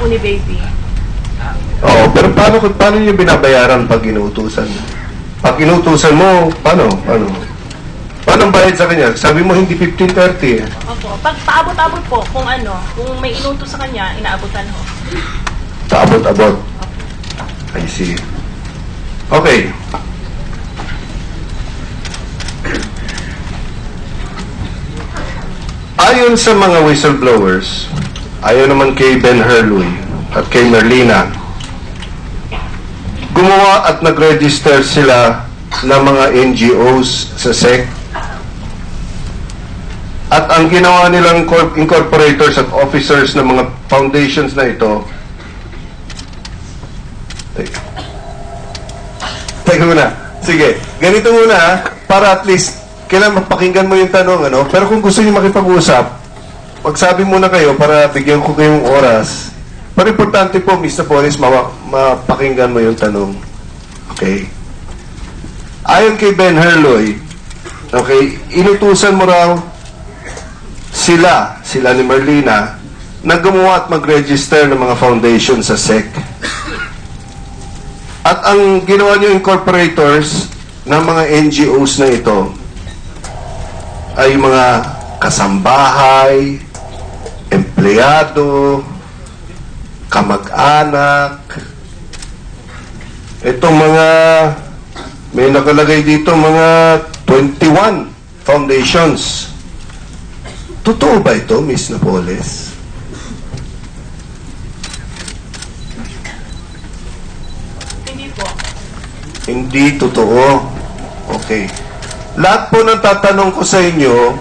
po ni Baby. Oo, pero paano niyo binabayaran pag inuutusan? Pag inuutusan mo, paano? Paano ang bayad sa kanya? Sabi mo hindi 15:30 eh. Opo. Pag paabot-abot po, kung may inutos sa kanya, inaabotan ho. Paabot-abot. I see. Okay. Ayon sa mga whistleblowers, ayon naman kay Ben Herluy at kay Merlina, gumawa at nag-register sila ng mga NGOs sa SEC. At ang ginawa nilang incorporators at officers ng mga foundations na ito, teka muna, sige, ganito muna ha, para at least kailangan mapakinggan mo yung tanong, pero kung gusto niyo makipag-usap, magsabi muna kayo para bigyan ko kayong oras. Pero importante po, Mr. Polis, mapakinggan mo yung tanong. Okay? Ayon kay Ben Herloy, okay, inutusan mo raw sila ni Merlina, na gumawa at mag-register ng mga foundation sa SEC. At ang ginawa niyo incorporators ng mga NGOs na ito ay mga kasambahay, empleyado, kamag-anak. Itong mga, may nakalagay dito, mga 21 foundations. Totoo ba ito, Miss Napoles? Hindi po. Hindi totoo. Okay. Lahat po ng tatanong ko sa inyo,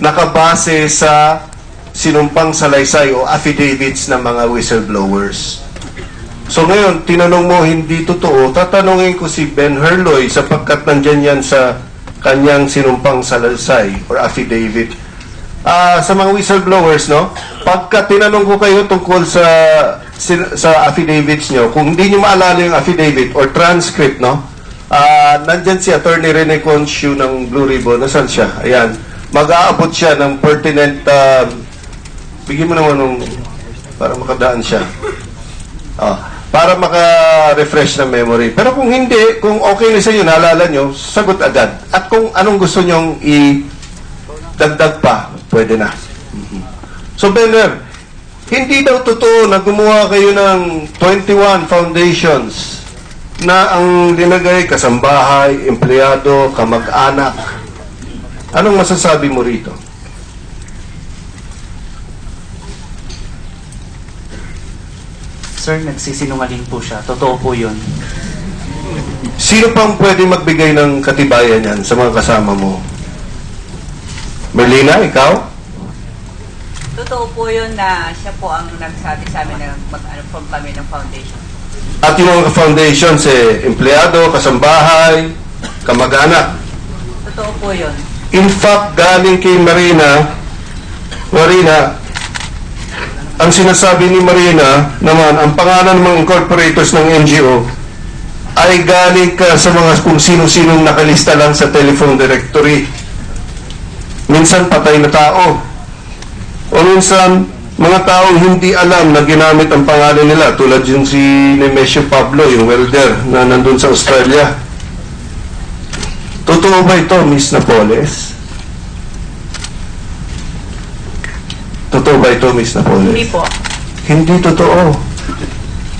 nakabase sa sinumpang salaysay o affidavits ng mga whistleblowers. So ngayon, tinanong mo hindi totoo, tatanungin ko si Ben Herloy sapagkat nandyan yan sa kanyang sinumpang salaysay or affidavit. Sa mga whistleblowers, no? Pagka tinanong ko kayo tungkol sa affidavits nyo, kung hindi nyo maalala yung affidavit or transcript, no? Nandyan si Attorney Rene Consiu ng Blue Ribbon. Nasaan siya? Ayan. Mag-aabot siya ng pertinent, bigyan mo naman nung, para makadaan siya. Para maka-refresh ng memory. Pero kung hindi, kung okay na sa inyo, naalala nyo, sagot agad. At kung anong gusto nyong i-dagdag pa, pwede na. So, Benner, hindi daw totoo na gumawa kayo ng 21 foundations na ang linagay kasambahay, empleyado, kamag-anak. Anong masasabi mo rito? Sir, nagsisinungaling po siya. Totoo po yun. Sino pang pwede magbigay ng katibayan yan sa mga kasama mo? Merlina, ikaw? Totoo po yun na siya po ang nagsabi sa amin na mag-form kami ng foundation. At yung mga foundations, empleyado, kasambahay, kamag-anak. Totoo po yun. In fact, galing kay Marina, ang sinasabi ni Marina naman, ang pangalan ng mga incorporators ng NGO ay galing ka sa mga kung sino-sinong nakalista lang sa telephone directory. Minsan patay na tao. O minsan, mga taong hindi alam na ginamit ang pangalan nila, tulad yung si Nemesio Pablo, yung welder na nandun sa Australia. Totoo ba ito, Miss Napoles? Totoo ba ito, Miss Napoles? Hindi po. Hindi totoo.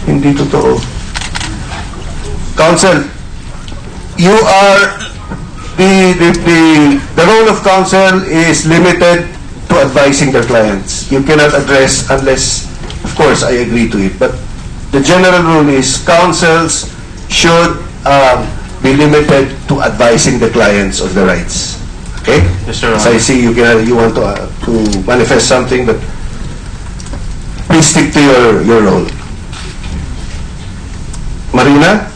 Hindi totoo. Counsel, you are the role of counsel is limited to advising their clients. You cannot address unless, of course, I agree to it. But the general rule is counsels should be limited to advising the clients of the rights. Okay? Yes, Your So I Honor. see you want to manifest something, but please stick to your role. Marina?